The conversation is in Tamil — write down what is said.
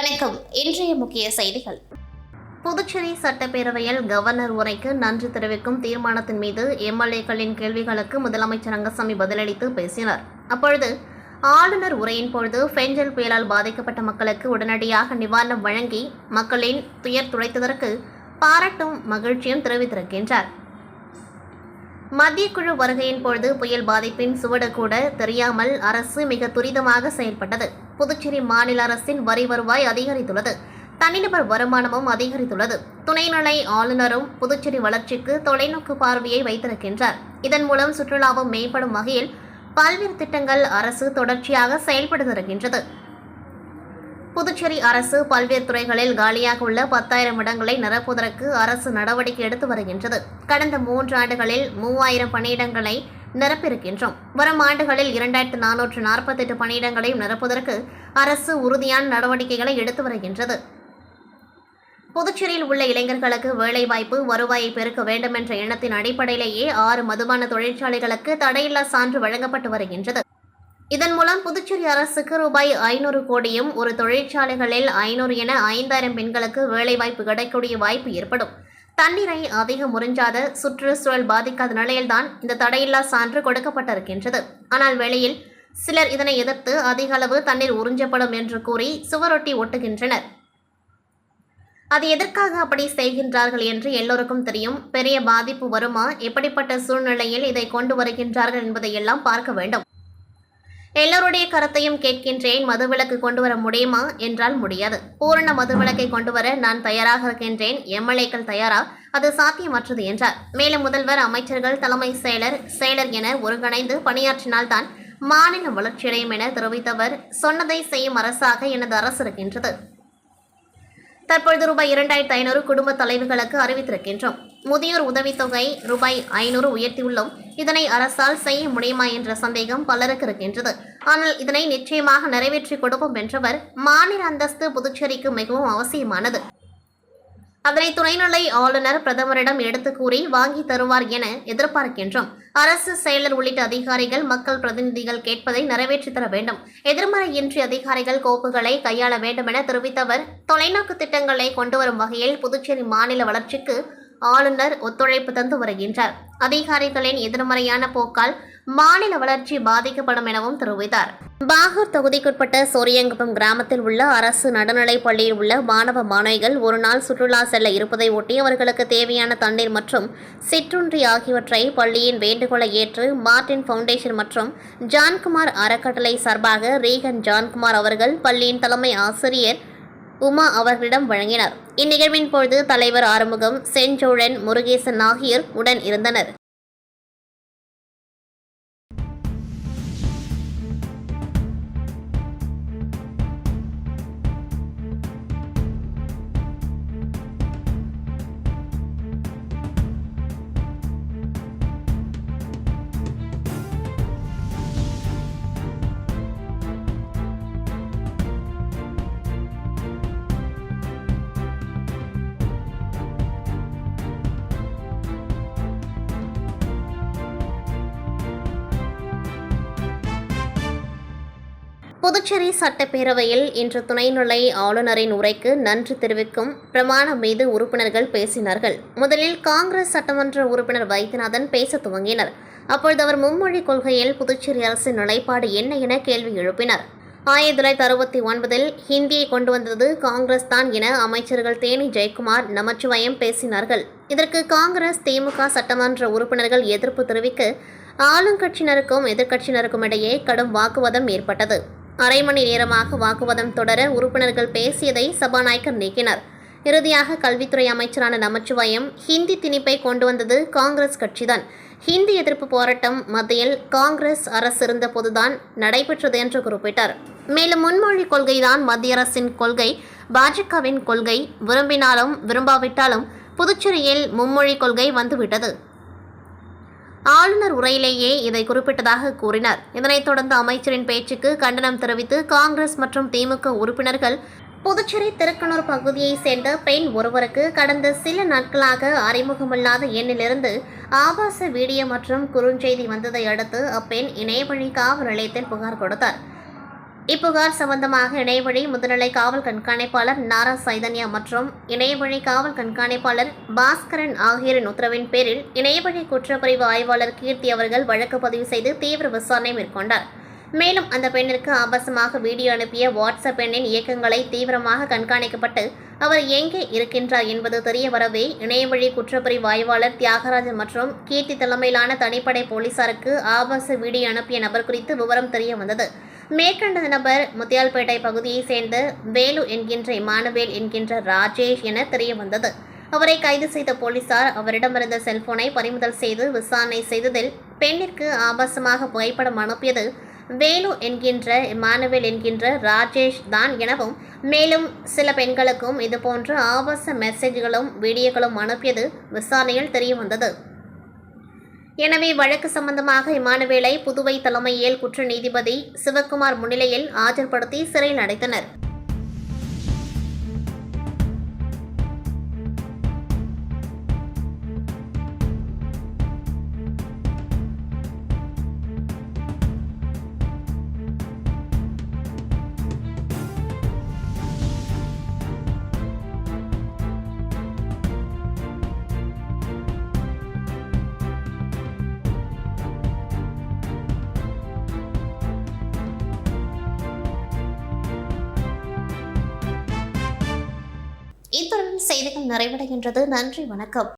வணக்கம். இன்றைய முக்கிய செய்திகள். புதுச்சேரி சட்டப்பேரவையில் கவர்னர் உரைக்கு நன்றி தெரிவிக்கும் தீர்மானத்தின் மீது எம்எல்ஏக்களின் கேள்விகளுக்கு முதலமைச்சர் ரங்கசாமி பதிலளித்து பேசினார். அப்பொழுது ஆளுநர் உரையின் பொழுது பெஞ்சல் புயலால் பாதிக்கப்பட்ட மக்களுக்கு உடனடியாக நிவாரணம் வழங்கி மக்களின் துயர் துடைத்ததற்கு பாராட்டும் மகிழ்ச்சியும் தெரிவித்திருக்கின்றார். மத்திய குழு வருகையின் பொழுது புயல் பாதிப்பின் சுவடு கூட தெரியாமல் அரசு மிக துரிதமாக செயல்பட்டது. புதுச்சேரி மாநில அரசின் வரி வருவாய் அதிகரித்துள்ளது. தனிநபர் வருமானமும் அதிகரித்துள்ளது. துணைநிலை ஆளுநரும் புதுச்சேரி வளர்ச்சிக்கு தொலைநோக்கு பார்வையை வைத்திருக்கின்றார். இதன் மூலம் சுற்றுலாவும் மேம்படும் வகையில் பல்வேறு திட்டங்கள் அரசு தொடர்ச்சியாக செயல்படுத்தி வருகின்றது. புதுச்சேரி அரசு பல்வேறு துறைகளில் காலியாக உள்ள 10,000 இடங்களை நிரப்புவதற்கு அரசு நடவடிக்கை எடுத்து வருகின்றது. கடந்த 3 ஆண்டுகளில் 3000 பணியிடங்களை நிரப்பியிருக்கின்றோம். வரும் ஆண்டுகளில் 2448 பணியிடங்களையும் நிரப்புவதற்கு அரசு உறுதியான நடவடிக்கைகளை எடுத்து வருகின்றது. புதுச்சேரியில் உள்ள இளைஞர்களுக்கு வேலைவாய்ப்பு வருவாயை பெருக்க வேண்டும் என்ற எண்ணத்தின் அடிப்படையிலேயே 6 மதுபான தொழிற்சாலைகளுக்கு தடையில்லா சான்று வழங்கப்பட்டு வருகின்றது. இதன் மூலம் புதுச்சேரி அரசுக்கு ரூபாய் 500 கோடியும் ஒரு தொழிற்சாலைகளில் 500 என 5000 பெண்களுக்கு வேலைவாய்ப்பு கிடைக்கக்கூடிய வாய்ப்பு ஏற்படும். தண்ணீரை அதிகம் உறிஞ்சாத சுற்றுச்சூழல் பாதிக்காத நிலையில்தான் இந்த தடையில்லா சான்று கொடுக்கப்பட்டிருக்கின்றது. ஆனால் வெளியில் சிலர் இதனை எதிர்த்து அதிக அளவு தண்ணீர் உறிஞ்சப்படும் என்று கூறி சுவரொட்டி ஒட்டுகின்றனர். அது எதற்காக அப்படி செய்கின்றார்கள் என்று எல்லோருக்கும் தெரியும். பெரிய பாதிப்பு வருமா, எப்படிப்பட்ட சூழ்நிலையில் இதை கொண்டு வருகின்றார்கள் என்பதையெல்லாம் பார்க்க வேண்டும். எல்லோருடைய கருத்தையும் கேட்கின்றேன். மதுவிலக்கு கொண்டு வர முடியுமா என்றால் முடியாது. பூரண மதுவிலக்கை கொண்டு வர நான் தயாராக இருக்கின்றேன். எம்எல்ஏக்கள் தயாரா? அது சாத்தியமற்றது என்றார். மேலும் முதல்வர், அமைச்சர்கள், தலைமை செயலர் என ஒருங்கிணைந்து பணியாற்றினால்தான் மாநிலம் வளர்ச்சியடையும் என தெரிவித்தவர் சொன்னதை செய்யும் அரசாக எனது அரசு இருக்கின்றது. தற்பொழுது ரூபாய் 2500 குடும்ப தலைவிகளுக்கு அறிவித்திருக்கின்றோம். முதியோர் உதவித்தொகை ரூபாய் 500 உயர்த்தியுள்ளோம். இதனை அரசால் செய்ய முடியுமா என்ற சந்தேகம் பலருக்கு இருக்கின்றது. ஆனால் இதனை நிச்சயமாக நிறைவேற்றி கொடுப்போம் என்றவர், மாநில அந்தஸ்து புதுச்சேரிக்கு மிகவும் அவசியமானது. அதனை துணைநிலை ஆளுநர் பிரதமரிடம் எடுத்து கூறி வாங்கி தருவார் என எதிர்பார்க்கின்றோம். அரசு செயலர் உள்ளிட்ட அதிகாரிகள், மக்கள் பிரதிநிதிகள் கேட்பதை நிறைவேற்றி தர வேண்டும். எதிர்மறையின்றி அதிகாரிகள் கோப்புகளை கையாள வேண்டும் என தெரிவித்தவர், தொலைநோக்கு திட்டங்களை கொண்டு வரும் வகையில் புதுச்சேரி மாநில வளர்ச்சிக்கு ஆளுநர் ஒத்துழைப்பு தந்து வருகின்றார். அதிகாரிகளின் எதிர்மறையான போக்கால் மாநில வளர்ச்சி பாதிக்கப்படும் எனவும் தெரிவித்தார். பாகூர் தொகுதிக்குட்பட்ட சோரியங்குப்பம் கிராமத்தில் உள்ள அரசு நடுநிலைப் பள்ளியில் உள்ள மாணவ மாணவிகள் ஒரு நாள் சுற்றுலா செல்ல இருப்பதை ஒட்டி அவர்களுக்கு தேவையான தண்ணீர் மற்றும் சிற்றுண்டி ஆகியவற்றை பள்ளியின் வேண்டுகோளை ஏற்று மார்டின் பவுண்டேஷன் மற்றும் ஜான்குமார் அறக்கட்டளை சார்பாக ரீகன் ஜான்குமார் அவர்கள் பள்ளியின் தலைமை ஆசிரியர் உமா அவர்களிடம் வழங்கினார். இந்நிகழ்வின் பொழுது தலைவர் ஆறுமுகம், செஞ்சோழன், முருகேசன் ஆகியோர் உடன் இருந்தனர். புதுச்சேரி சட்டப்பேரவையில் இன்று துணைநிலை ஆளுநரின் உரைக்கு நன்றி தெரிவிக்கும் பிரமாணம் மீது உறுப்பினர்கள் பேசினார்கள். முதலில் காங்கிரஸ் சட்டமன்ற உறுப்பினர் வைத்தியநாதன் பேச துவங்கினர். அப்பொழுது அவர் மும்மொழி கொள்கையில் புதுச்சேரி அரசின் நிலைப்பாடு என்ன என கேள்வி எழுப்பினார். 1969 ஹிந்தியை கொண்டு வந்தது காங்கிரஸ் தான் என அமைச்சர்கள் தேனி ஜெயக்குமார், நமச்சிவாயம் பேசினார்கள். இதற்கு காங்கிரஸ், திமுக சட்டமன்ற உறுப்பினர்கள் எதிர்ப்பு தெரிவிக்க ஆளுங்கட்சியினருக்கும் எதிர்க்கட்சியினருக்கும் இடையே கடும் வாக்குவாதம் ஏற்பட்டது. அரை மணி நேரமாக வாக்குவாதம் தொடர உறுப்பினர்கள் பேசியதை சபாநாயகர் நீக்கினார். இறுதியாக கல்வித்துறை அமைச்சரான நமச்சிவாயம், ஹிந்தி திணிப்பை கொண்டு வந்தது காங்கிரஸ் கட்சிதான். ஹிந்தி எதிர்ப்பு போராட்டம் மத்தியில் காங்கிரஸ் அரசு இருந்த போதுதான் நடைபெற்றது என்று குறிப்பிட்டார். மேலும் முன்மொழி கொள்கைதான் மத்திய அரசின் கொள்கை, பாஜகவின் கொள்கை. விரும்பினாலும் விரும்பாவிட்டாலும் புதுச்சேரியில் மும்மொழி கொள்கை வந்துவிட்டது. ஆளுநர் உரையிலேயே இதை குறிப்பிட்டதாக கூறினார். இதனைத் தொடர்ந்து அமைச்சரின் பேச்சுக்கு கண்டனம் தெரிவித்து காங்கிரஸ் மற்றும் திமுக உறுப்பினர்கள் புதுச்சேரி திருக்கனூர் பகுதியைச் சேர்ந்த பெண் ஒருவருக்கு கடந்த சில நாட்களாக அறிமுகமில்லாத எண்ணிலிருந்து ஆபாச வீடியோ மற்றும் குறுஞ்செய்தி வந்ததை அடுத்து அப்பெண் இணையவழி காவல் நிலையத்தில் புகார் கொடுத்தார். இப்புகார் சம்பந்தமாக இணையவழி முதுநிலை காவல் கண்காணிப்பாளர் நாரா சைதன்யா மற்றும் இணையவழி காவல் கண்காணிப்பாளர் பாஸ்கரன் ஆகியோரின் உத்தரவின் பேரில் இணையவழி குற்றப்பிரிவு ஆய்வாளர் கீர்த்தி அவர்கள் வழக்கு பதிவு செய்து தீவிர விசாரணை மேற்கொண்டார். மேலும் அந்த பெண்ணிற்கு ஆபாசமாக வீடியோ அனுப்பிய வாட்ஸ்அப் எண்ணின் இயக்கங்களை தீவிரமாக கண்காணிக்கப்பட்டு அவர் எங்கே இருக்கின்றார் என்பது தெரிய வரவே இணையவழி குற்றப்பிரிவு ஆய்வாளர் தியாகராஜன் மற்றும் கீர்த்தி தலைமையிலான தனிப்படை போலீசாருக்கு ஆபாச வீடியோ அனுப்பிய நபர் குறித்து விவரம் தெரிய வந்தது. மேற்கண்ட நபர் முத்தியால்பேட்டை பகுதியைச் சேர்ந்த வேலு என்கின்ற இமானுவேல் என்கின்ற ராஜேஷ் என தெரிய வந்தது. அவரை கைது செய்த போலீசார் அவரிடமிருந்த செல்போனை பறிமுதல் செய்து விசாரணை செய்ததில் பெண்ணிற்கு ஆபாசமாக புகைப்படம் அனுப்பியது வேலு என்கின்ற இமானுவேல் என்கின்ற ராஜேஷ் தான் எனவும் மேலும் சில பெண்களுக்கும் இதுபோன்ற ஆபாச மெசேஜ்களும் வீடியோக்களும் அனுப்பியது விசாரணையில் தெரிய வந்தது. எனவே வழக்கு சம்பந்தமாக இமானுவேலை புதுவை தலைமையியல் குற்ற நீதிபதி சிவக்குமார் முன்னிலையில் ஆஜர்படுத்தி சிறையில் அடைத்தனர். இத்துடன் செய்திகள் நிறைவடைகின்றது. நன்றி, வணக்கம்.